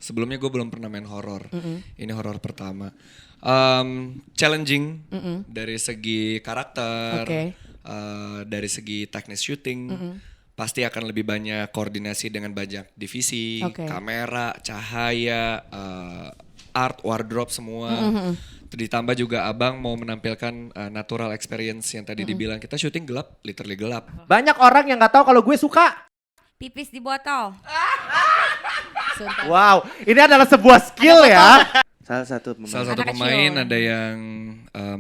Sebelumnya gue belum pernah main horor. Ini horor pertama. Challenging dari segi karakter, dari segi teknis syuting. Pasti akan lebih banyak koordinasi dengan banyak divisi, kamera, cahaya, art, wardrobe semua. Ditambah juga abang mau menampilkan natural experience yang tadi dibilang. Kita syuting gelap, literally gelap. Banyak orang yang gak tahu kalau gue suka Pipis di botol. wow, ini adalah sebuah skill ya. Salah satu pemain ada yang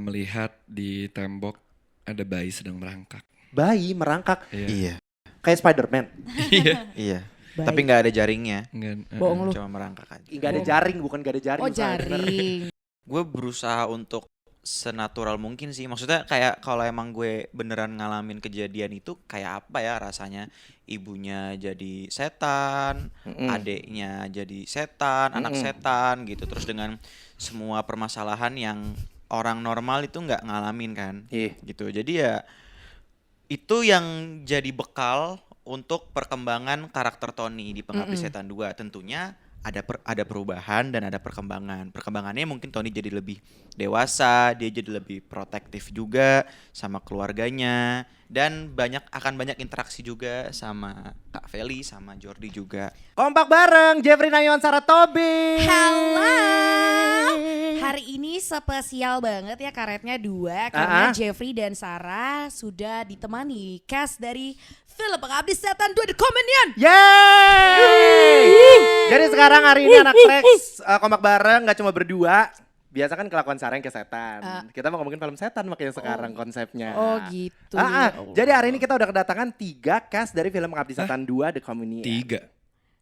melihat di tembok ada bayi sedang merangkak. Bayi merangkak. Iya. Kayak Spider-Man. Iya. Tapi nggak ada jaringnya. Bohong lu. Cuma merangkak aja. Nggak ada jaring, bukan nggak ada jaring. Oh jaring. Gue berusaha untuk senatural mungkin sih. Maksudnya kayak kalau emang gue beneran ngalamin kejadian itu kayak apa ya rasanya. Ibunya jadi setan, adeknya jadi setan, anak setan gitu. Terus dengan semua permasalahan yang orang normal itu nggak ngalamin kan. Gitu. Jadi ya itu yang jadi bekal untuk perkembangan karakter Tony di Pengabdi Setan 2. Tentunya ada perubahan dan ada perkembangan. Perkembangannya mungkin Tony jadi lebih dewasa, dia jadi lebih protektif juga sama keluarganya, dan akan banyak interaksi juga sama Kak Feli sama Jordi juga. Kompak bareng Jeffrey Nayuan Saratobi. Halo. Hari ini spesial banget ya Karetnya 2 karena Jeffrey dan Sarah sudah ditemani cast dari film Pengabdi Setan 2 The Communion. Yeay! Jadi sekarang hari ini anak Lex kompak bareng gak cuma berdua. Biasa kan kelakuan Sarah yang ke setan. Kita mau ngomongin film setan makanya sekarang konsepnya. Oh gitu. Jadi hari ini kita udah kedatangan 3 cast dari film Pengabdi Setan 2 The Communion. 3.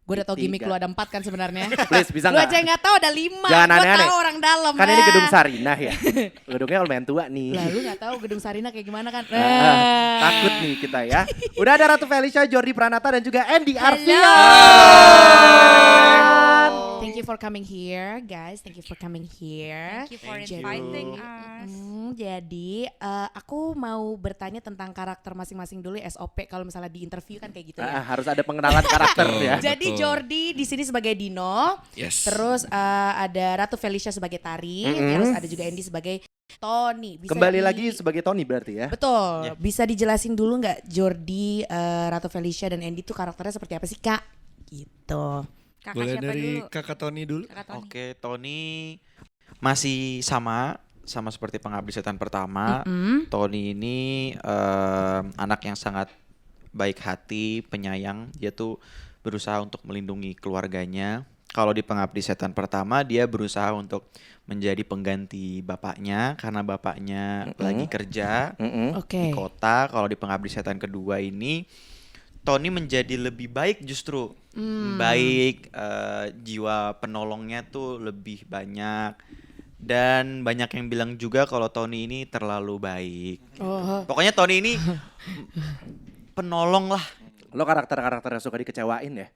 Gue udah tau gimmick lu ada 4 kan sebenarnya. Please bisa lu gak? aja gak tahu ada 5. Jangan Gue aneh-aneh. tahu orang dalam. Kan ini gedung Sarinah ya. Gedungnya lumayan tua nih. Lah lu gak tahu gedung Sarinah kayak gimana kan. Takut nih kita ya. Udah ada Ratu Felicia, Jordi Pranata dan juga Andy Arfian. Thank you for coming here guys. Thank you for coming here. Thank you for inviting us. Jadi aku mau bertanya tentang karakter masing-masing dulu ya, SOP kalau misalnya di interview kan kayak gitu ya. Harus ada pengenalan karakter ya. Jadi Jordi di sini sebagai Dino, terus ada Ratu Felicia sebagai Tari, terus ada juga Andy sebagai Tony. Kembali lagi sebagai Tony berarti ya. Betul. Bisa dijelasin dulu nggak Jordi, Ratu Felicia dan Andy tuh karakternya seperti apa sih Kak? Gitu. Kakak Boleh siapa dari dulu? Kakak Tony dulu. Kakak Tony. Oke, Tony masih sama seperti Pengabdi Setan pertama. Tony ini anak yang sangat baik hati, penyayang. Dia tuh berusaha untuk melindungi keluarganya. Kalau di Pengabdi Setan pertama dia berusaha untuk menjadi pengganti bapaknya karena bapaknya lagi kerja di kota. Kalau di Pengabdi Setan kedua ini Tony menjadi lebih baik justru. Baik, jiwa penolongnya tuh lebih banyak. Dan banyak yang bilang juga kalau Tony ini terlalu baik. Pokoknya Tony ini penolong lah. Lo karakter-karakter yang suka dikecewain ya.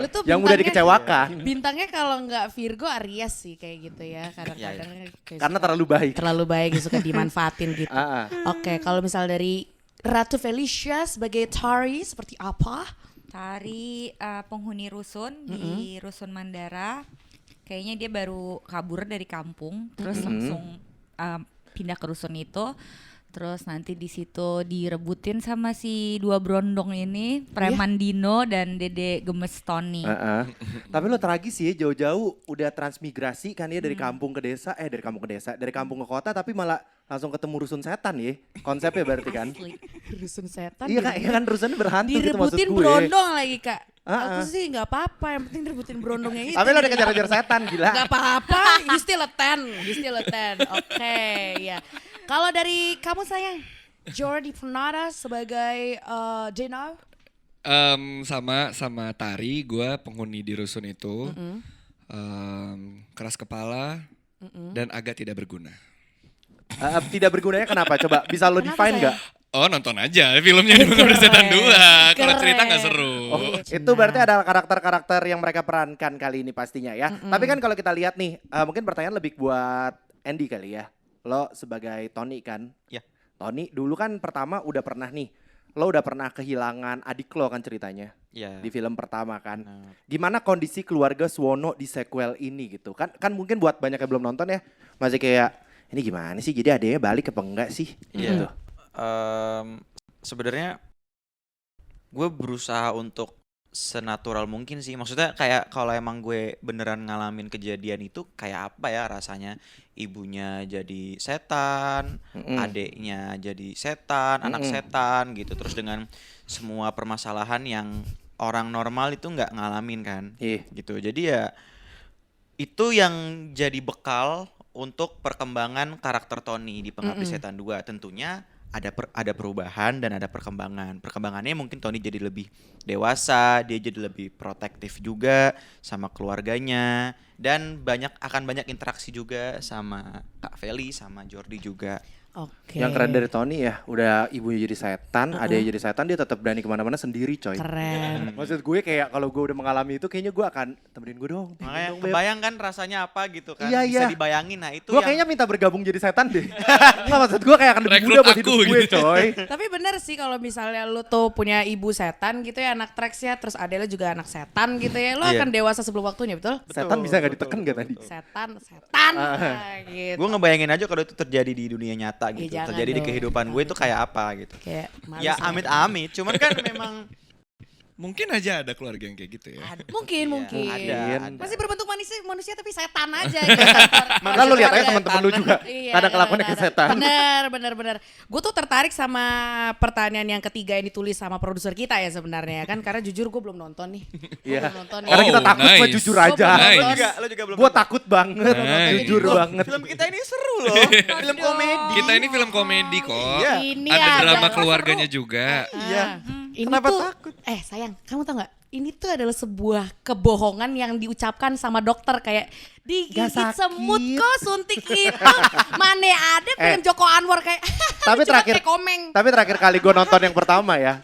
Lu tuh yang mudah dikecewakan. Bintangnya kalau nggak Virgo Aries sih kayak gitu ya. Kadang-kadang karena terlalu baik. Terlalu baik suka dimanfaatin gitu. Oke, kalau misal dari Ratu Felicia sebagai Tari seperti apa? Tari penghuni rusun di Rusun Mandara. Kayaknya dia baru kabur dari kampung, terus langsung pindah ke rusun itu. Terus nanti di situ direbutin sama si 2 berondong ini, Preman Dino dan Dede Gemes Tony. Tapi lo tragis sih ya, jauh-jauh udah transmigrasi kan ya dari kampung ke desa, dari kampung ke kota, tapi malah langsung ketemu rusun setan ya. Konsepnya berarti kan. Rusun setan. Iya kan rusun berhantu gitu maksud gue. Direbutin berondong lagi Kak. Aku sih gak apa-apa, yang penting direbutin berondongnya itu. Tapi lo udah kejar-kejar setan gila. Gak apa-apa, you still a 10. Oke, ya. Kalau dari kamu sayang, Jordi Pranata sebagai Dino? Sama Tari, gue penghuni di rusun itu. Keras kepala dan agak tidak berguna. Tidak bergunanya kenapa? Coba bisa lo define nggak? Oh nonton aja filmnya di Pengabdi Setan 2. Kalau cerita gak seru. Itu berarti adalah karakter-karakter yang mereka perankan kali ini pastinya ya. Tapi kan kalau kita lihat nih, mungkin pertanyaan lebih buat Andy kali ya. Lo sebagai Tony kan? Ya. Tony dulu kan pertama udah pernah nih. Lo udah pernah kehilangan adik lo kan ceritanya. Iya. di film pertama kan. Benar. Gimana kondisi keluarga Suwono di sequel ini gitu? Kan mungkin buat banyak yang belum nonton ya, masih kayak ini gimana sih? Jadi adanya balik apa enggak sih? Iya. Gitu. Sebenarnya gue berusaha untuk senatural mungkin sih. Maksudnya kayak kalau emang gue beneran ngalamin kejadian itu kayak apa ya rasanya, ibunya jadi setan, adeknya jadi setan, anak setan gitu. Terus dengan semua permasalahan yang orang normal itu nggak ngalamin kan, gitu. Jadi ya itu yang jadi bekal untuk perkembangan karakter Tony di Pengabdi Setan 2. Tentunya ada perubahan dan ada perkembangan. Perkembangannya mungkin Tony jadi lebih dewasa, dia jadi lebih protektif juga sama keluarganya, dan akan banyak interaksi juga sama Kak Feli sama Jordi juga. Oke. Yang keren dari Tony ya, udah ibunya jadi setan, adanya jadi setan, dia tetap berani kemana-mana sendiri coy. Keren. Maksud gue kayak kalau gue udah mengalami itu kayaknya gue akan temenin gue dong. Makanya Beb. kebayang kan rasanya apa gitu kan, Iya, bisa iya. dibayangin. Nah itu Gue yang kayaknya minta bergabung jadi setan deh. Nggak, maksud gue kayak akan lebih Rekrut mudah buat aku hidup gue gitu. coy. Tapi bener sih kalau misalnya lu tuh punya ibu setan gitu ya, anak Trax ya, terus adek lu juga anak setan gitu ya, lu Iya. akan dewasa sebelum waktunya, betul? Setan bisa gak ditekan gak tadi? Setan, nah, gitu. gue ngebayangin aja kalau itu terjadi di dunia nyata gitu, jangan terjadi di dong. kehidupan gue itu kayak apa gitu. Kayak males Ya lah. amit-amit, cuman kan memang Mungkin aja ada keluarga yang kayak gitu ya. Mungkin, Iya, mungkin. ada. Masih berbentuk manusia tapi setan aja gitu. Maka lu lihat aja teman-teman lu juga. Iya, Kadang kelakuannya kayak setan. Bener. Gue tuh tertarik sama pertanyaan yang ketiga yang ditulis sama produser kita ya sebenarnya kan, karena jujur gue belum nonton nih. Gua Iya. belum nonton nih. Karena kita Oh, takut mah nice. jujur Gua aja. belum Nice. nonton. lo juga belum Gue nonton. takut banget, Nice. jujur banget. Film kita ini seru loh, film komedi. Kita ini film komedi kok. Iya. Ini Ada drama adalah keluarganya juga. Iya. Ini Kenapa tuh, takut? sayang, kamu tau nggak? Ini tuh adalah sebuah kebohongan yang diucapkan sama dokter kayak digigit Gak sakit. semut kok suntik itu. Mana ada film Joko Anwar kayak Tapi lucu terakhir, banget kayak komeng. tapi terakhir kali gue nonton yang pertama ya.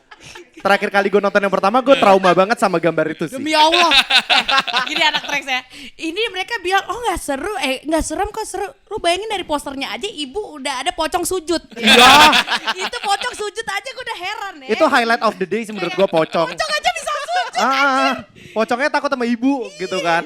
Terakhir kali gue nonton yang pertama gue trauma banget sama gambar itu sih. Demi Allah. Gini anak Trax ya. Ini mereka bilang, oh gak seru, gak serem kok seru. Lu bayangin dari posternya aja ibu udah ada pocong sujud. Iya. Itu pocong sujud aja gue udah heran ya. Itu highlight of the day sih menurut gue pocong. Pocong aja bisa sujud. Pocongnya takut sama ibu gitu kan.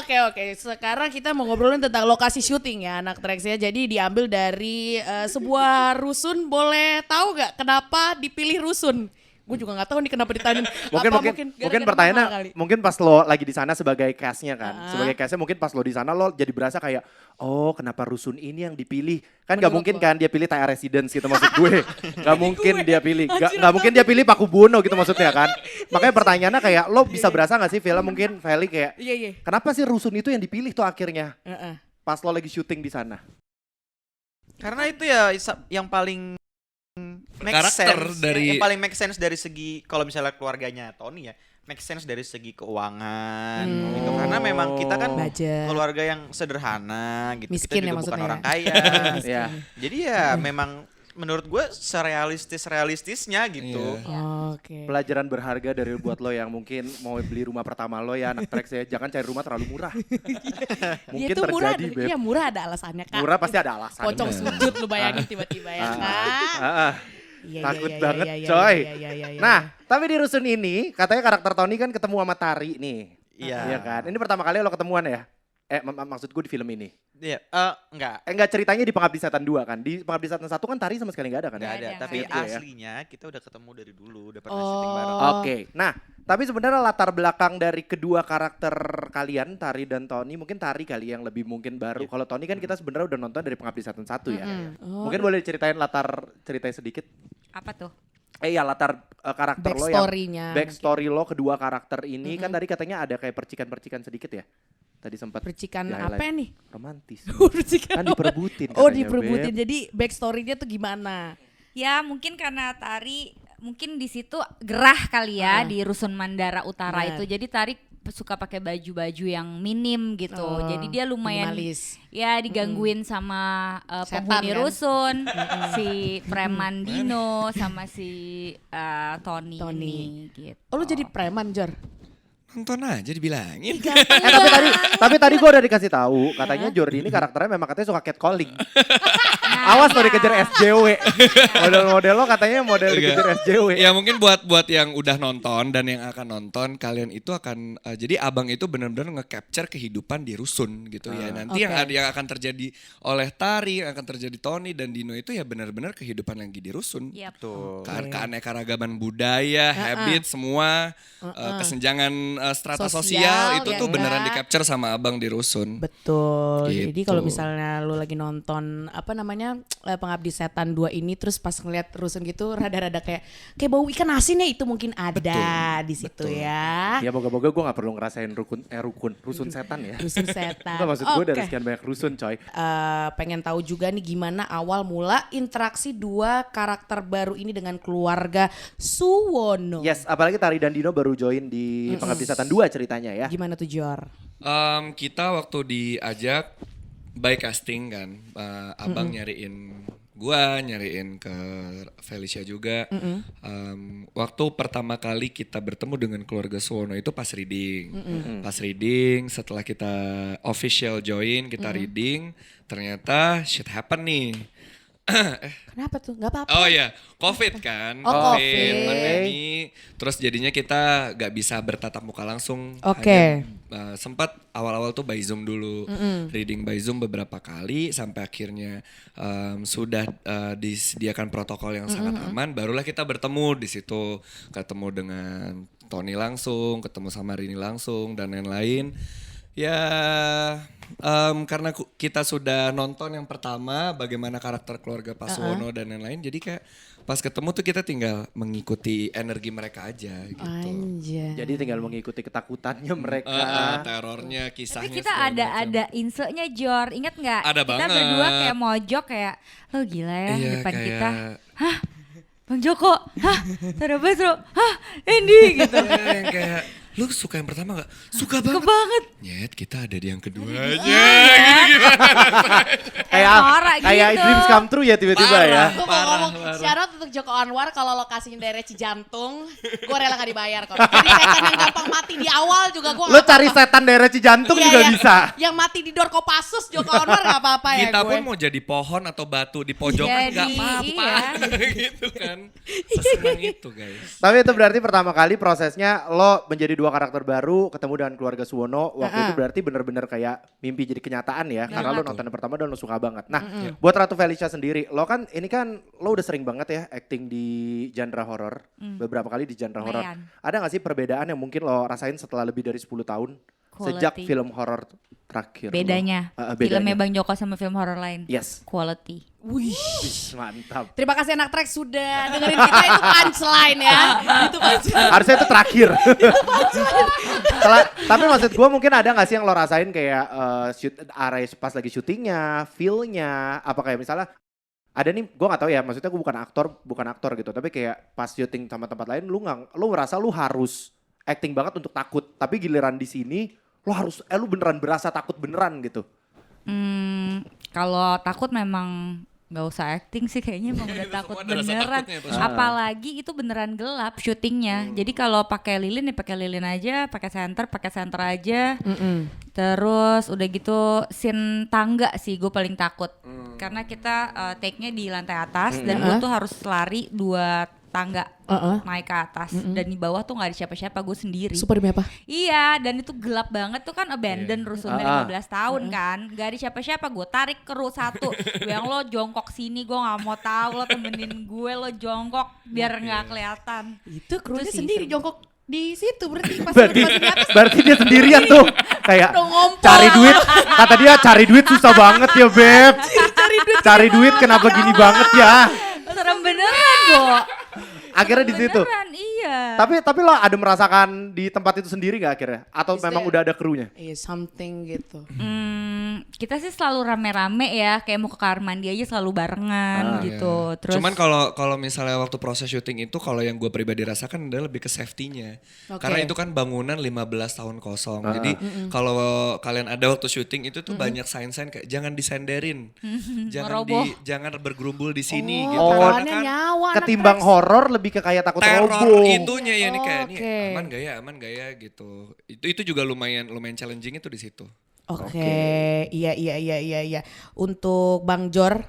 Oke. Sekarang kita mau ngobrolin tentang lokasi syuting ya anak Trax ya. Jadi diambil dari sebuah rusun. Boleh tahu gak kenapa dipilih rusun? Gue juga nggak tahu nih kenapa ditanyain. Mungkin pertanyaannya mungkin pas lo lagi di sana sebagai castnya kan, sebagai castnya mungkin pas lo di sana lo jadi berasa kayak oh kenapa rusun ini yang dipilih, kan nggak mungkin kan dia pilih TR Residence gitu maksud gue, nggak mungkin dia pilih, nggak mungkin dia pilih Pakubuwono gitu maksudnya kan, makanya pertanyaannya kayak lo bisa berasa nggak sih film mungkin Feli kayak kenapa sih rusun itu yang dipilih tuh akhirnya pas lo lagi syuting di sana? Karena itu ya yang paling make Karakter sense, dari- yang paling make sense dari segi kalau misalnya keluarganya Tony ya, make sense dari segi keuangan gitu. Karena memang kita kan Budget. keluarga yang sederhana gitu. Miskin kita ya juga bukan maksudnya. orang kaya. Ya. Jadi ya memang menurut gue serealistisnya gitu. Iya. Oke. Pelajaran berharga dari buat lo yang mungkin mau beli rumah pertama lo ya anak Trax ya, jangan cari rumah terlalu murah. Mungkin Itu murah, terjadi Beb. iya murah ada alasannya kak. Murah pasti ada alasan. Pocong sujud lu bayangin tiba-tiba ya kak. Iya, Takut iya, banget iya, coy. iya. Nah, tapi di rusun ini katanya karakter Tony kan ketemu sama Tari nih. Iya. Iya kan? Ini pertama kali lo ketemuan ya? Maksud gue di film ini. Iya, enggak. Enggak, ceritanya di Pengabdi Setan 2 kan. Di Pengabdi Setan 1 kan Tari sama sekali enggak ada kan? Enggak ada, ada, tapi nggak ada. aslinya kita udah ketemu dari dulu, udah pernah syuting bareng. Oke. Nah, tapi sebenarnya latar belakang dari kedua karakter kalian, Tari dan Tony, mungkin Tari kali yang lebih mungkin baru. Kalau Tony kan kita sebenarnya udah nonton dari Pengabdi Setan 1 ya. Mungkin boleh ceritain ceritanya sedikit. Apa tuh? Ya latar karakter lo yang Backstory-nya. backstory lo kedua karakter ini kan tadi katanya ada kayak percikan-percikan sedikit ya. Tadi sempat Percikan di-highlight. apa nih? Romantis. Percikan Kan apa? diperebutin Oh katanya, diperebutin. Beb. Jadi backstory-nya tuh gimana? Ya mungkin karena Tari mungkin di situ gerah kali ya di Rusun Mandara Utara Benar. itu. Jadi Tari suka pakai baju-baju yang minim gitu. Oh, Jadi dia lumayan minimalis. ya digangguin sama Setan, penghuni kan? rusun, si preman Dino sama si Tony Tony. ini gitu. Oh lu jadi preman Jor? Nonton aja dibilangin. Tapi tadi gue udah dikasih tahu katanya Jordi ini karakternya memang katanya suka catcalling. Awas lo dikejar SJW. Model-model lo katanya model dikejar SJW. Ya mungkin buat yang udah nonton dan yang akan nonton, kalian itu akan jadi abang itu benar-benar nge-capture kehidupan di rusun gitu ya. Nanti yang akan terjadi oleh Tari, yang akan terjadi Tony dan Dino itu ya benar-benar kehidupan lagi di rusun. Tuh. Keanekaragaman budaya, habit semua, kesenjangan strata sosial itu ya tuh beneran enggak? di-capture sama abang di rusun. Betul. Gitu. Jadi kalau misalnya lu lagi nonton Pengabdi Setan 2 ini terus pas ngeliat rusun gitu rada-rada kayak bau ikan asin ya, itu mungkin ada di situ ya. Ya moga-moga gue gak perlu ngerasain rusun setan ya. Rusun setan. Enggak, maksud gue dari sekian banyak rusun coy. Pengen tahu juga nih gimana awal mula interaksi dua karakter baru ini dengan keluarga Suwono. Yes, apalagi Tari dan Dino baru join di Pengabdi Setan 2 ceritanya ya. Gimana tuh Jor? Kita waktu diajak by casting kan, abang nyariin ke Felicia juga. Waktu pertama kali kita bertemu dengan keluarga Suwono itu pas reading. Pas reading, setelah kita official join, kita reading, ternyata shit happen nih. Kenapa tuh? Gak apa-apa. Oh ya, COVID kan, COVID. pandemi. Terus jadinya kita gak bisa bertatap muka langsung. Oke. Hanya, sempat awal-awal tuh by Zoom dulu, reading by Zoom beberapa kali sampai akhirnya sudah disediakan protokol yang sangat aman. Barulah kita bertemu di situ, ketemu dengan Tony langsung, ketemu sama Rini langsung dan lain-lain. Ya, karena kita sudah nonton yang pertama bagaimana karakter keluarga Pak Suwono dan lain-lain, jadi kayak pas ketemu tuh kita tinggal mengikuti energi mereka aja gitu. Anjay. Jadi tinggal mengikuti ketakutannya mereka. Terornya, kisahnya. Tapi kita segala macam. ada insert-nya Jor, ingat nggak? Ada kita banget. berdua kayak mojok kayak, lo gila ya Iya, depan kayak- kita. Hah? Bang Joko? Hah? Tara Basro? Hah? Andy? Gitu. Yang kayak, lu suka yang pertama gak? Suka banget. Banget. Nyet, kita ada di yang keduanya. Kayak gitu. dreams come true ya tiba-tiba ya. Gue mau ngomong syarat untuk Joko Anwar kalau lokasinya daerah Cijantung, gue rela gak dibayar kok. Jadi setan yang gampang mati di awal juga gue Lo cari setan daerah Cijantung juga bisa. Yang mati di Door Kopassus Joko Anwar gak apa-apa ya Kita gue. pun mau jadi pohon atau batu di pojokan Jadi, gak apa-apa. gitu kan. Sesenang itu guys. Tapi itu berarti pertama kali prosesnya lo menjadi dua karakter baru ketemu dengan keluarga Suwono. Waktu itu berarti bener-bener kayak mimpi jadi kenyataan ya. Karena lo nonton yang pertama dan lo suka banget. Nah buat Ratu Felicia sendiri, lo kan ini kan lo udah sering banget ya acting di genre horor. Beberapa kali di genre horor. Lumayan. Ada gak sih perbedaan yang mungkin lo rasain setelah lebih dari 10 tahun? Sejak Quality. film horor terakhir. Bedanya, filmnya Bang Joko sama film horor lain. Yes. Quality. Wih. Mantap. Terima kasih anak track sudah dengerin kita, itu punchline ya. Itu punchline. Harusnya itu terakhir. Tapi maksud gue mungkin ada gak sih yang lo rasain kayak area pas lagi syutingnya, feel-nya, apa kayak misalnya ada nih, gue gak tahu ya, maksudnya gue bukan aktor gitu, tapi kayak pas syuting sama tempat lain, lu ngerasa lu harus acting banget untuk takut, tapi giliran di sini lu beneran berasa takut beneran gitu. Kalau takut memang nggak usah acting sih, kayaknya emang udah takut semua ada rasa beneran. takutnya pasti. Apalagi itu beneran gelap syutingnya. Jadi kalau pakai lilin ya pakai lilin aja, pakai center aja. Terus udah gitu scene tangga sih gue paling takut. Karena kita take-nya di lantai atas dan gue tuh harus lari 2 tangga naik ke atas dan di bawah tuh nggak ada siapa-siapa, gue sendiri. Super demi apa? Iya, dan itu gelap banget tuh kan, abandon rusunnya 15 tahun kan. Gak ada siapa-siapa, gue tarik ke row 1. Gue yang lo jongkok sini, gue gak mau tahu, lo temenin gue, lo jongkok biar gak kelihatan. Itu krunya sih sendiri seru. jongkok di situ berarti pas Berarti, masih di atas. berarti dia sendirian tuh kayak Udah ngompol. cari duit. Kata dia cari duit susah banget ya Beb. Cari duit kenapa gini banget ya? Serem beneran, Bo. Akhirnya di situ. Beneran, iya. Tapi lo ada merasakan di tempat itu sendiri gak akhirnya? Atau Is memang there- udah ada krunya? Iya, something gitu. Kita sih selalu rame-rame ya, kayak mau ke kamar mandi aja selalu barengan gitu. Terus Cuman kalau misalnya waktu proses syuting itu, kalau yang gue pribadi rasakan adalah lebih ke safety-nya. Oke. Karena itu kan bangunan 15 tahun kosong. Jadi kalau kalian ada waktu syuting itu tuh banyak sign-sign kayak jangan disenderin. Ngeroboh. jangan bergerumbul di sini gitu. Oh, Karena taruhannya kan nyawa anak Ketimbang tracks. horor lebih ke kayak takut teror roboh. itu nanya ya nih kayak Oke. nih aman gak ya gitu. Itu juga lumayan challenging itu di situ. Oke. Iya. Untuk Bang Jor,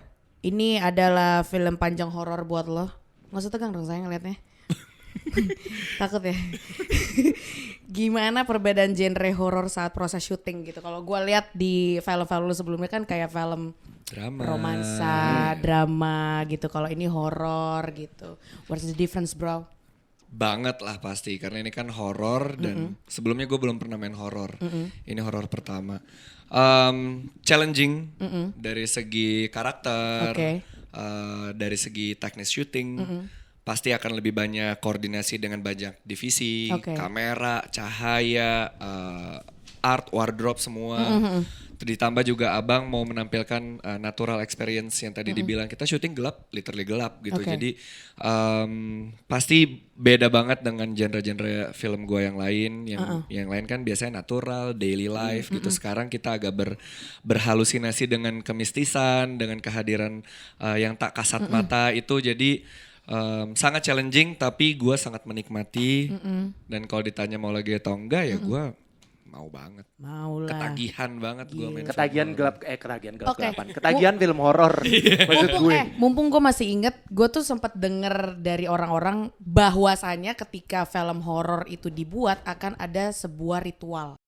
ini adalah film panjang horor buat lo. Nggak usah tegang dong saya ngeliatnya. Takut ya. Gimana perbedaan genre horor saat proses syuting gitu? Kalau gue lihat di film-film lu sebelumnya kan kayak film Drama. romansa, drama gitu. Kalau ini horor gitu. What's the difference, bro? Banget lah pasti karena ini kan horor dan sebelumnya gue belum pernah main horor. Ini horor pertama. Challenging dari segi karakter, dari segi teknis syuting. Pasti akan lebih banyak koordinasi dengan banyak divisi, kamera, cahaya, art, wardrobe semua. Ditambah juga abang mau menampilkan natural experience yang tadi dibilang kita syuting gelap, literally gelap gitu. Jadi pasti beda banget dengan genre-genre film gua yang lain. Yang lain kan biasanya natural, daily life gitu. Sekarang kita agak berhalusinasi dengan kemistisan, dengan kehadiran yang tak kasat mata itu. Jadi sangat challenging tapi gue sangat menikmati dan kalau ditanya mau lagi atau enggak ya gue mau banget. Mau lah. Ketagihan banget gue main Ketagihan film gelap, gelapan. Ketagihan film horor. Maksud gue. Mumpung gue masih inget, gue tuh sempat denger dari orang-orang bahwasanya ketika film horor itu dibuat akan ada sebuah ritual.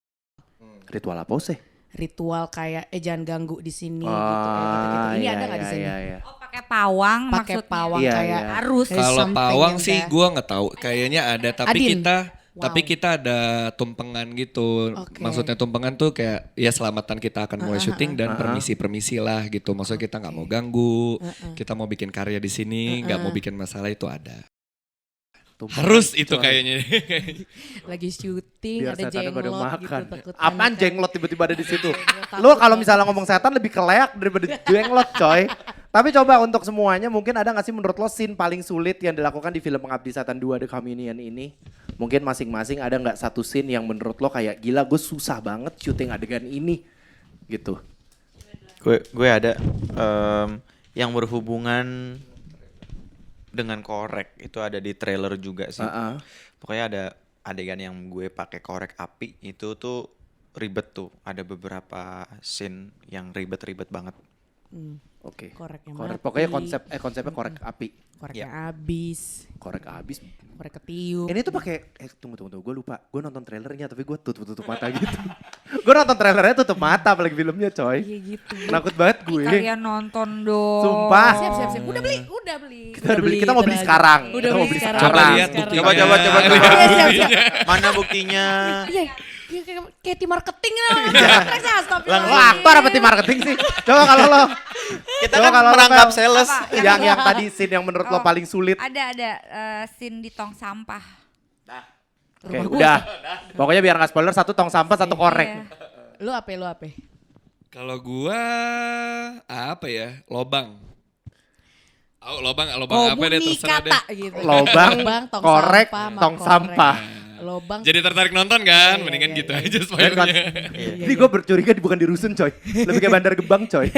Ritual apa sih? Ritual kayak jangan ganggu di sini gitu. Gitu. Ini ada nggak di sini? Oh pakai pawang Pakai maksudnya. pawang Iya, kayak iya. harus. Kalau pawang sih gue nggak tahu, kayaknya ada tapi Adin. kita ada tumpengan gitu. Maksudnya tumpengan tuh kayak ya selamatan kita akan mulai syuting dan permisi lah gitu. Maksudnya kita nggak mau ganggu, kita mau bikin karya di sini, nggak mau bikin masalah itu ada. Harus itu kayaknya. Lagi syuting Biar ada setannya pada jenglot makan. gitu. takut Apaan kan. jenglot tiba-tiba ada di situ? Takut Lo kalau loh. misalnya ngomong setan lebih keleak daripada jenglot coy. Tapi coba untuk semuanya mungkin ada gak sih menurut lo scene paling sulit yang dilakukan di film Pengabdi Setan 2 The Communion ini? Mungkin masing-masing ada gak satu scene yang menurut lo kayak gila gue susah banget syuting adegan ini gitu. Gue ada yang berhubungan dengan korek itu ada di trailer juga sih. Pokoknya ada adegan yang gue pakai korek api itu tuh ribet tuh. Ada beberapa scene yang ribet-ribet banget. Oke. Koreknya Korek. mati. Pokoknya konsepnya korek api. Koreknya habis, Korek habis. korek ketiup. Ini tuh pakai tunggu gue lupa. Gue nonton trailernya tapi gue tutup mata gitu. Gue nonton trailernya tutup mata apalagi filmnya coy. Iya gitu. Nakut banget gue. Kalian nonton dong. Sumpah. Siap. Udah beli. Kita mau beli sekarang. Udah Kita mau beli beli sekarang. Coba sekarang. lihat buktinya. Coba. Iya, siap. Mana buktinya? Iya, kayak tim marketing lah. Wah, aktor apa tim marketing sih? Coba kalau lo. Kita Coba kan kalau lo, merangkap Fel. sales. Yang tadi scene yang menurut lo Oh, paling sulit. Ada scene di tong sampah. Oke, udah. Pokoknya biar gak spoiler, satu tong sampah, satu korek. Iya. Lu apa? Kalau gua apa ya? Lobang. Oh, lobang apa deh terserah deh. kata gitu. Lobang, tong korek, sampah, sama tong korek. sampah. Lobang. Jadi tertarik nonton kan? Iya, Mendingan iya, gitu iya. aja Dan spoilernya. Ini gue bercuriga bukan di rusun coy. Lebih kayak Bandar Gebang coy.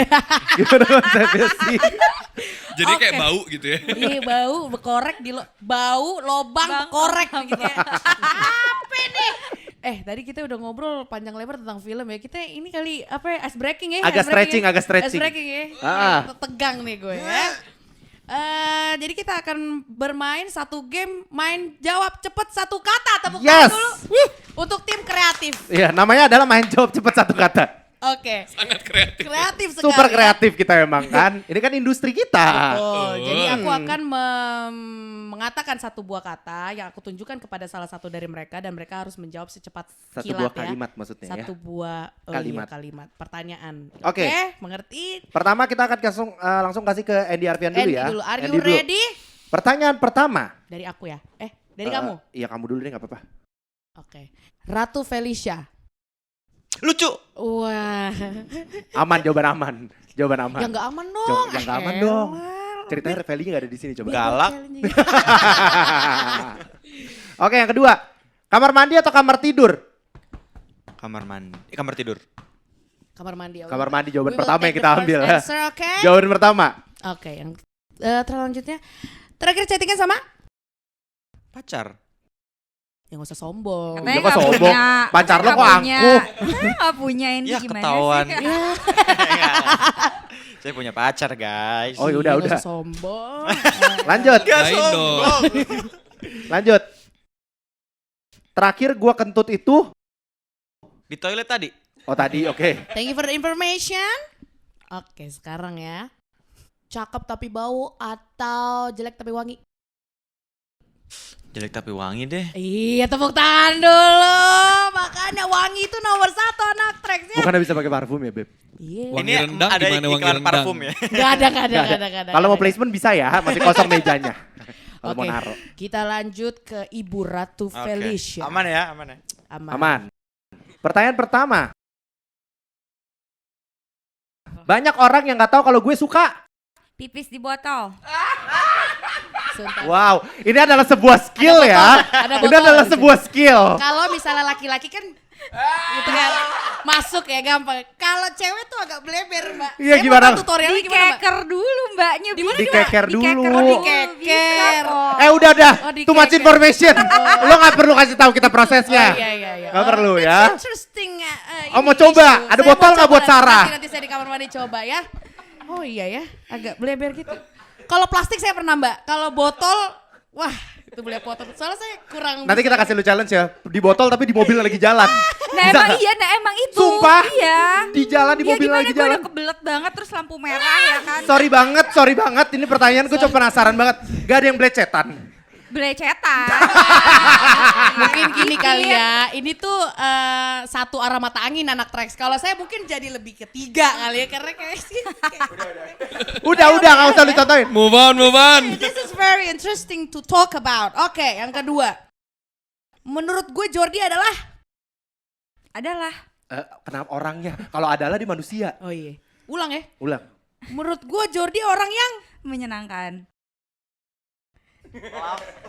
Gimana konsepnya sih? Jadi kayak bau gitu ya. Iya bau korek bau lobang korek gitu ya. Apa nih? Tadi kita udah ngobrol panjang lebar tentang film ya. Kita ini kali ice breaking ya? Agak Ice breaking stretching. Ice breaking ya. Tegang nih gue ya. Jadi kita akan bermain satu game main jawab cepet satu kata. Tepuk tangan Yes. dulu untuk tim kreatif. Iya, namanya adalah main jawab cepat satu kata. Oke. Sangat kreatif. Kreatif sekali. Super ya. kreatif kita memang kan. Ini kan industri kita. Oh, jadi aku akan mengatakan satu buah kata yang aku tunjukkan kepada salah satu dari mereka dan mereka harus menjawab secepat Satu kilat buah ya. kalimat maksudnya ya. Satu buah Kalimat. pertanyaan. Oke. Mengerti? Pertama kita akan langsung kasih ke Andy Arfian dulu Andy ya. dulu. Are you Andy dulu. ready? Pertanyaan pertama. Dari aku ya. Dari kamu. Iya kamu dulu deh gak apa-apa. Oke. Ratu Felicia. Lucu. Wah. Aman, jawaban aman. Jawaban aman. Ya nggak aman dong. Yang gak aman dong. Ceritanya Revelnya gak ada di sini coba. Galak. Oke, yang kedua. Kamar mandi atau kamar tidur? Kamar mandi. Kamar tidur. Kamar mandi. ya Kamar udah. mandi jawaban We will pertama take yang kita the first ambil. answer, oke? Jawaban pertama. Oke, yang selanjutnya. Terakhir chattingan sama? Pacar. Ya gak usah sombong. Katanya kok sombong? punya, Pacar lo katanya kok nggak punya. angkuh? Katanya gak punya ini Ya gimana ketahuan. sih? Saya punya pacar guys. Oh Iya, udah. gak usah sombong. Lanjut. Lain dong. Lanjut. Terakhir gua kentut itu. Di toilet tadi. Oh tadi, oke. Thank you for the information. Oke, sekarang ya. Cakep tapi bau atau jelek tapi wangi? Jelek tapi wangi deh. Iya, tepuk tangan dulu. Makanya wangi itu nomor 1 anak tracks ya. Bukannya bisa pakai parfum ya, Beb? Iya. Wangi rendang ada gimana wangi iklan rendang? parfum ya. Gak ada. Kalau mau placement bisa ya, masih kosong mejanya. Kalau mau Oke, naruh. kita lanjut ke Ibu Ratu Oke. Felicia. Aman ya. Aman. Pertanyaan pertama. Banyak orang yang nggak tahu kalau gue suka. Pipis di botol. Sumpah. Wow, ini adalah sebuah skill Ada ya. botol, ada Ini botol adalah di sini. sebuah skill. Kalau misalnya laki-laki kan gitu kan masuk ya gampang. Kalau cewek tuh agak bleber, Mbak. Iya, Saya mau gimana? tahu tutorialnya gimana, Mbak? Dikeker dulu mbaknya. Dimana, Dikeker dulu. Oh, dikeker. Udah. Oh, Too much dikeker. information. Lo nggak perlu kasih tahu kita prosesnya. Oh, iya. Nggak perlu that's ya. Interesting. Oh, Ini mau coba? issue. Ada Saya botol mau nggak coba buat Sarah? Nanti saya di kamar mandi coba ya. Oh iya ya, agak bleber gitu. Kalau plastik saya pernah Mbak. Kalau botol, wah itu boleh botol. Soalnya saya kurang. Nanti kita kasih lu challenge ya. Di botol tapi di mobil lagi jalan. Nah Bisa emang nggak? iya, nah emang itu. Sumpah. Iya. Di jalan, di Ya mobil gimana lagi gue jalan. udah kebelet banget terus lampu merah ya kan. Sorry banget. Ini pertanyaan gue cuma penasaran banget. Gak ada yang belecetan. Belecetan. Mungkin gini kali ya. Ini tuh satu arah mata angin anak tracks. Kalau saya mungkin jadi lebih ketiga kali ya karena kayak sih. Udah gak usah lu contohin. Move on. This is very interesting to talk about. Oke, yang kedua. Menurut gue Jordi adalah Kenapa orangnya? Kalau adalah di manusia. oh iya. Ulang ya. Ulang. Menurut gue Jordi orang yang menyenangkan.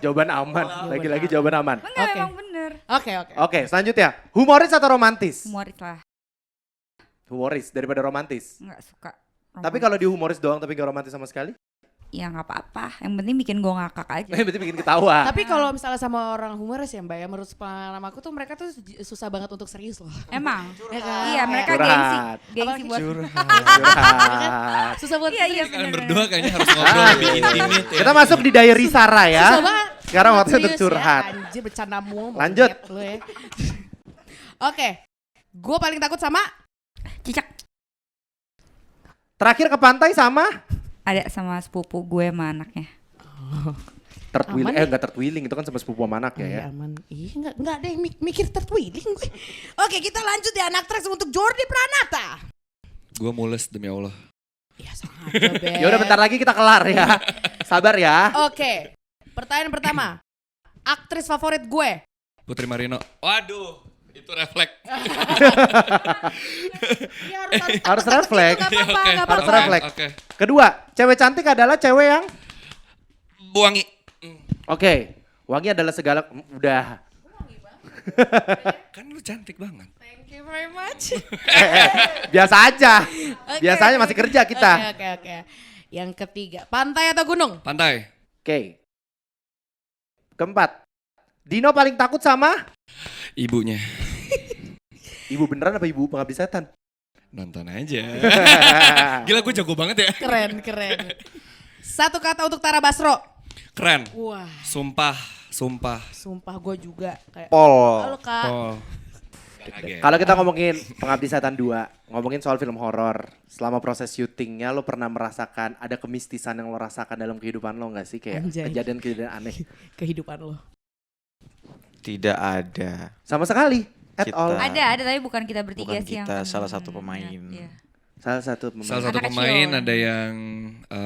Jawaban aman. Lagi-lagi jawaban aman. Enggak, Oke. emang bener. Oke. Oke, selanjutnya. Humoris atau romantis? Humoris lah. Humoris daripada romantis. Enggak suka. Tapi kalau di humoris doang tapi gak romantis sama sekali? Ya nggak apa-apa. Yang penting bikin gue ngakak aja. Berarti bikin ketawa. Tapi kalau misalnya sama orang humoris ya Mbak ya, menurut pengalaman aku tuh mereka tuh susah banget untuk serius loh. Emang? Ya kan? Iya, mereka Curhat. gengsi buat. Curhat. Susah buat Iya, serius. Kalian berdua kayaknya harus ngobrol lebih intimate ya. Kita masuk di diary Sarah ya. Susah banget. Sekarang waktunya untuk Serius curhat. Ya, anjir bercanda mulu. Lanjut. monyet lu ya. Oke. Gue paling takut sama Cicak. Terakhir ke pantai sama Ada sama sepupu gue sama anaknya. third wheeling. Aman ya? Enggak third wheeling, itu kan sama sepupu sama anak ya. aman. Iya enggak ada yang mikir tertwiling gue. Oke, kita lanjut ya anak tracks untuk Jordi Pranata. Gue mules demi Allah. Ya sama aja, Beb. Ya udah bentar lagi kita kelar ya. Sabar ya. Oke. Pertanyaan pertama. Aktris favorit gue. Putri Marino. Waduh, itu refleks. Ya, Harus refleks. Gak apa-apa, Oke, gak Harus apa-apa. refleks. Oke. Kedua, cewek cantik adalah cewek yang Buangi. oke. Wangi adalah segala udah. Kan lu cantik banget. Thank you very much. Biasa aja. Oke. Biasanya masih kerja kita. Oke. Yang ketiga, pantai atau gunung? Pantai. Oke. Keempat. Dino paling takut sama Ibunya. ibu beneran apa ibu pengabdi setan? Nonton aja. Gila gue jago banget ya. Keren. Satu kata untuk Tara Basro. Keren. Wah, Sumpah. sumpah gue juga kayak. Pol. Halo Kak. Oh. Kalau kita ngomongin Pengabdi Setan 2, ngomongin soal film horor, selama proses syutingnya lo pernah merasakan ada kemistisan yang lo rasakan dalam kehidupan lo nggak sih, kayak Anjay. kejadian-kejadian aneh? Kehidupan lo. Tidak ada. Sama sekali, at Kita- all. Ada tapi bukan kita bertiga Bukan sih yang. kita, salah satu pemain. Iya. Salah satu pemain. Salah satu Anak pemain kecil. ada yang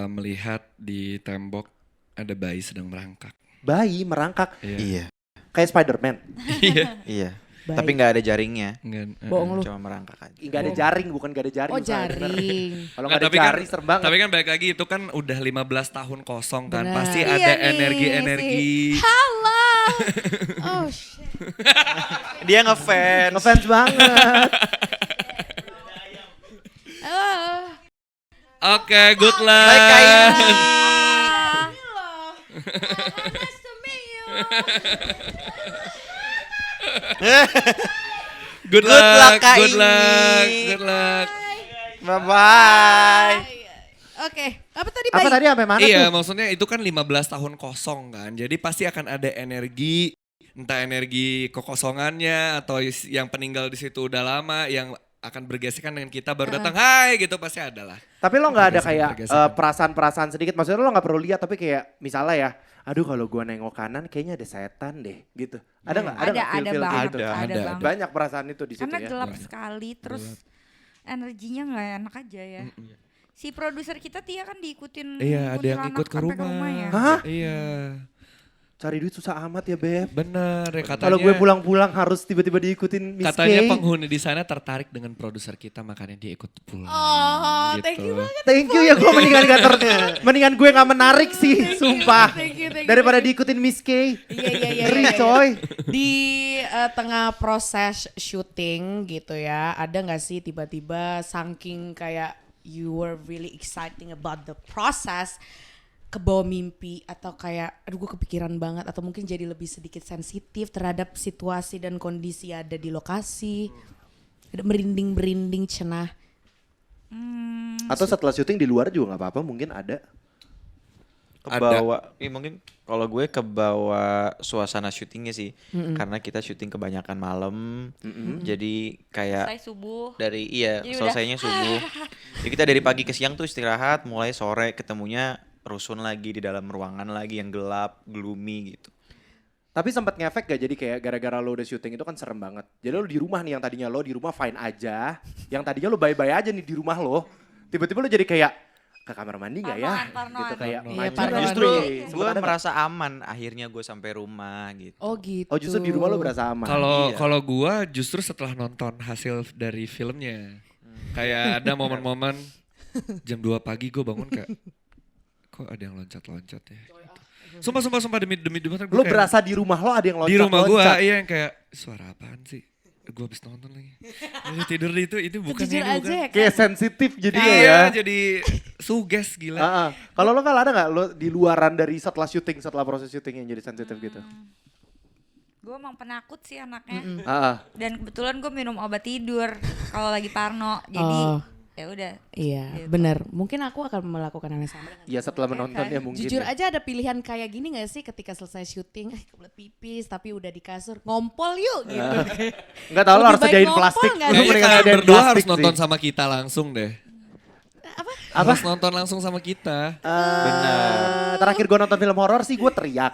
melihat di tembok ada bayi sedang merangkak. Bayi merangkak Iya. kayak Spider-Man. Iya. Baik. Tapi nggak ada jaringnya. Enggak. Bohong lu. Cuma merangkak aja. Nggak ada jaring, bukan nggak ada jaring. Oh Spider. jaring. Kalau nggak ada Tapi kan- jaring serem banget. Tapi kan balik lagi itu kan udah 15 tahun kosong kan. Benar. Pasti Iya ada nih, energi-energi. Halo. Oh shit. Dia ngefans. Ngefans banget. Oh. Oke, good luck. Baik, Kak Ina. Nice to meet you. Good luck, luck, Kak good luck, Imi. good luck. Bye-bye. Oke, apa tadi Apa bayi? tadi sampai mana Iya, tuh? maksudnya itu kan 15 tahun kosong kan. Jadi pasti akan ada energi, entah energi kekosongannya atau yang peninggal di situ udah lama yang akan bergesekan dengan kita baru datang hai gitu pasti ada lah. Tapi lo nggak ada kayak Pergesekan. perasaan-perasaan sedikit. Maksudnya lo nggak perlu lihat tapi kayak misalnya ya, aduh kalau gua nengok kanan kayaknya ada setan deh gitu. Ada nggak? Ada nggak Ada feel-feel kayak banget, gitu? ada Ada. banget. Banyak perasaan itu di situ Karena ya. gelap sekali, terus energinya nggak enak aja ya. Si produser kita Tia kan diikutin Iya, ada yang kuntilanak ikut ke sampai rumah. ya. Hah? Iya, Cari duit susah amat ya Beb. bener ya katanya. Kalau gue pulang-pulang harus tiba-tiba diikutin Miss Katanya K. penghuni di sana tertarik dengan produser kita makanya dia ikut pulang. Oh, gitu. thank you banget. Thank you ya gue mendingan gue gak menarik sih, sumpah. Thank you. Daripada diikutin Miss K. Iya. Ngeri coy. Di tengah proses syuting gitu ya, ada nggak sih tiba-tiba saking kayak you were really exciting about the process, kebawa mimpi atau kayak aduh gue kepikiran banget atau mungkin jadi lebih sedikit sensitif terhadap situasi dan kondisi ada di lokasi, ada merinding cenah. Atau setelah syuting di luar juga gak apa-apa mungkin ada. Kebawa, mungkin kalau gue kebawa suasana syutingnya sih, karena kita syuting kebanyakan malam, jadi kayak Selesai subuh. iya Jadi selesainya subuh. Jadi kita dari pagi ke siang tuh istirahat, mulai sore ketemunya rusun lagi di dalam ruangan lagi yang gelap, gloomy gitu. Tapi sempat ngefek gak jadi kayak gara-gara lo udah syuting itu kan serem banget. Jadi lo di rumah nih yang tadinya lo di rumah fine aja, yang tadinya lo bye-bye aja nih di rumah lo, tiba-tiba lo jadi kayak ke kamar mandi gak ya? Parnoan. Gitu kayak Iya, maju parnoan. nih. Justru Sempet gue ada nggak? merasa aman akhirnya gue sampai rumah gitu. Oh gitu. Oh justru di rumah lo berasa aman. Kalau Iya. kalau gua justru setelah nonton hasil dari filmnya. Kayak ada momen-momen jam 2 pagi gue bangun kayak kok ada yang loncat-loncat ya. Sumpah demi Tuhan Lo berasa di rumah lo ada yang loncat-loncat. di rumah gua iya yang kayak suara apaan sih? Gue habis nonton lagi. Tidur itu bukan Jujur ini, aja bukan. ya kan. Kayak sensitif jadi Iya, ya. jadi suges gila. Kalau lo ada nggak lo di luaran dari setelah syuting, setelah proses syuting yang jadi sensitif gitu? Gue emang penakut sih anaknya. Ah, Dan kebetulan gue minum obat tidur kalau lagi parno. Jadi Oh. ya udah. Iya, Gitu. benar. Mungkin aku akan melakukan hal yang sama dengan iya setelah menonton ya mungkin. Jujur ya. aja ada pilihan kayak gini gak sih ketika selesai syuting, kebelet pipis tapi udah di kasur, ngompol yuk gitu. Nggak tahu lo Lebih harus baik sediain ngompol plastik. nggak Lo sih? Kayaknya mendingan kalian sediain berdua plastik harus sih. nonton sama kita langsung deh. Apa? Harus nonton langsung sama kita. Terakhir gue nonton film horor sih gue teriak.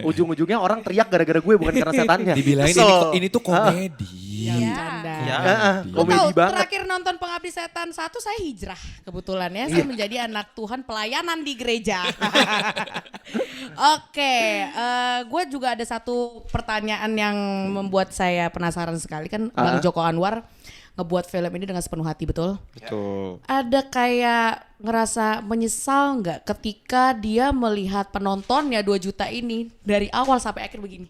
Ujung-ujungnya orang teriak gara-gara gue bukan karena setannya. Dibilangin Kesel. ini tuh komedi. Yang Iya. bercanda. Ya. Lo Komedi tahu banget. terakhir nonton Pengabdi Setan 1 saya hijrah kebetulan ya. Saya menjadi anak Tuhan pelayanan di gereja. Oke, gue juga ada satu pertanyaan yang membuat saya penasaran sekali kan. Bang Joko Anwar ngebuat film ini dengan sepenuh hati, betul? Betul. Ada kayak ngerasa menyesal nggak ketika dia melihat penontonnya 2 juta ini dari awal sampai akhir begini?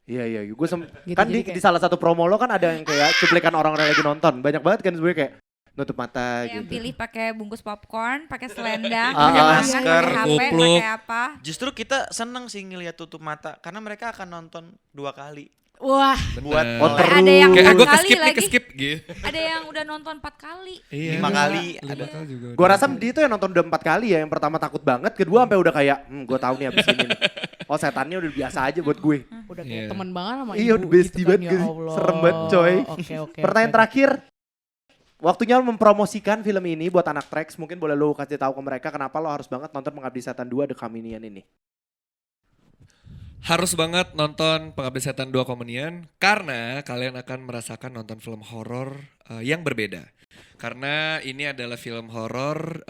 Iya, gue Gitu, kan jadi di salah satu promo lo kan ada yang kayak cuplikan orang-orang lagi nonton. Banyak banget kan sebenarnya kayak nutup mata Yang gitu. pilih pakai bungkus popcorn, pakai selendang, Ah, pakai ah. masker, Masker, pakai HP, kupluk. pakai apa? Justru kita seneng sih ngelihat tutup mata karena mereka akan nonton 2 kali. Wah, Buat Oh, Sampai ada yang Kayak 4 gue kali keskip nih lagi. keskip gitu. Ada yang udah nonton 4 kali. Iya, 5 kali. Lima kali juga. Gue rasa dia tuh yang nonton udah 4 kali ya. Yang pertama takut banget, kedua sampai udah kayak, gue tahu nih abis ini nih. Oh setannya udah biasa aja buat gue. udah kayak Iya. teman banget sama Iya ibu udah bestie gitu kan, banget ya gitu. Allah. Serem banget coy. Oke. Pertanyaan terakhir. Waktunya mempromosikan film ini buat anak Trax. Mungkin boleh lo kasih tahu ke mereka kenapa lo harus banget nonton Pengabdi Setan 2 The Communion ini. Harus banget nonton Pengabdi Setan 2 Komenian karena kalian akan merasakan nonton film horor yang berbeda. Karena ini adalah film horor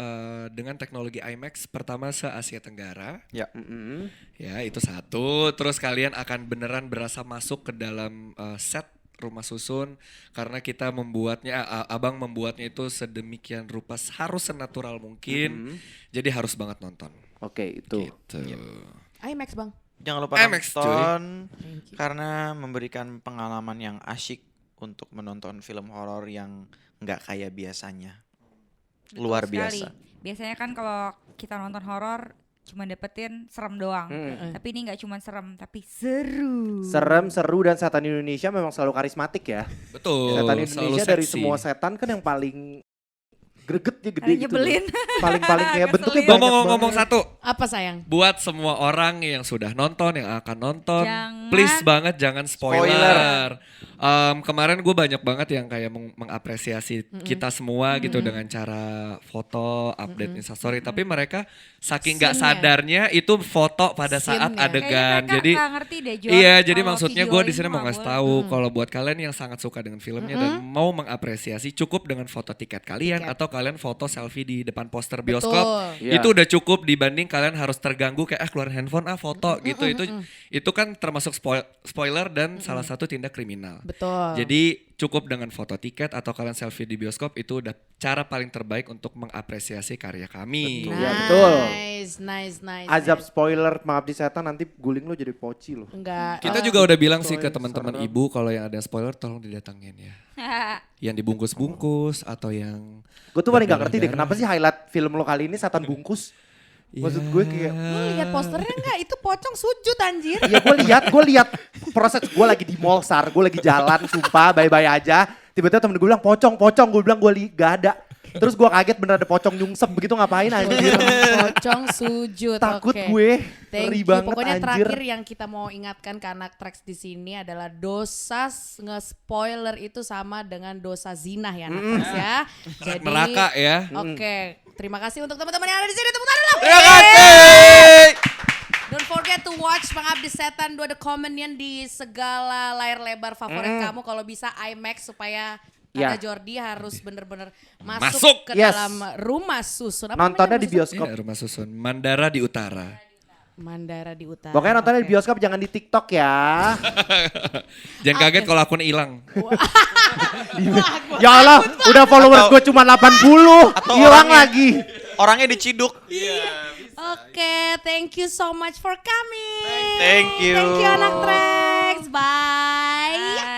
dengan teknologi IMAX pertama se-Asia Tenggara. Mm-mm. Ya, itu satu. Terus kalian akan beneran berasa masuk ke dalam set rumah susun karena kita membuatnya abang membuatnya itu sedemikian rupa harus senatural mungkin. Jadi harus banget nonton. Oke itu. Gitu. IMAX bang. Jangan lupa IMAX, nonton Thank you. karena memberikan pengalaman yang asyik untuk menonton film horor yang nggak kayak biasanya. Betul Luar sekali. biasa. Biasanya kan kalau kita nonton horor cuma dapetin serem doang. Tapi ini nggak cuma serem, tapi seru. Serem, seru, dan setan Indonesia memang selalu karismatik ya. Betul. Setan selalu Indonesia dari seksi. semua setan kan yang paling gregetnya gede Paling gitu. nyebelin. Paling kayak bentuknya Ngeselin. banyak Ngomong banget. satu, Apa sayang? buat semua orang yang sudah nonton, yang akan nonton, Jangan. please banget jangan spoiler. Spoiler. Kemarin gue banyak banget yang kayak mengapresiasi kita semua gitu dengan cara foto, update Instastory. Tapi mereka saking nggak Scene-nya. sadarnya itu foto pada saat Scene-nya. adegan. Kayaknya mereka Jadi nggak ngerti deh, Jon. iya, jadi Kalau maksudnya gue di sini videoin mau nggak ngasih boleh. tahu kalau buat kalian yang sangat suka dengan filmnya dan mau mengapresiasi, cukup dengan foto tiket kalian atau kalian foto selfie di depan poster bioskop. Betul. Iya. Itu udah cukup dibanding kalian harus terganggu kayak keluarin handphone foto gitu. Itu kan termasuk spoiler dan salah satu tindak kriminal. Betul. Jadi cukup dengan foto tiket atau kalian selfie di bioskop, itu udah cara paling terbaik untuk mengapresiasi karya kami. Betul. Ya, betul. Nice. Azab spoiler Pengabdi Setan nanti guling lo jadi poci lo. Enggak. Kita juga udah bilang sih ke Serem. teman-teman ibu kalau yang ada spoiler tolong didatengin ya. Yang dibungkus-bungkus atau yang Gue tuh paling gak ngerti deh kenapa sih highlight film lo kali ini setan bungkus. Maksud gue kayak Lu lihat posternya enggak? Itu pocong sujud anjir. iya gue lihat proses gue lagi di mall Sar, gue lagi jalan sumpah bye-bye aja. Tiba-tiba temen gue bilang pocong, gue bilang gak ada. Terus gue kaget bener ada pocong nyungsep begitu ngapain anjir. Pocong sujud. Takut Oke. gue, Thank ngeri you. banget Pokoknya anjir. terakhir yang kita mau ingatkan ke anak Trax di sini adalah dosa nge-spoiler itu sama dengan dosa zina ya anak Trax ya. Jadi neraka ya. Oke, terima kasih untuk teman-teman yang ada di sini. Tepuk tangan dulu. Terima kasih. Don't forget to watch Pengabdi Setan 2 The Comedian di segala layar lebar favorit kamu. Kalau bisa IMAX supaya Ya. Tata Jordi harus bener-bener Masuk. masuk ke Yes. dalam rumah susun. Apa Nontonnya namanya di rumah bioskop. Iya, rumah susun Mandara di Utara. susun? Mandara di Utara. Pokoknya nontonnya di Oke. bioskop jangan di TikTok ya. Jangan kaget kalau akunnya hilang. Ya Allah, udah followers gue cuma 80. Atau Hilang orangnya- lagi. Orangnya diciduk. Oke, thank you so much for coming. Thank you. Thank you anak Trax. Bye.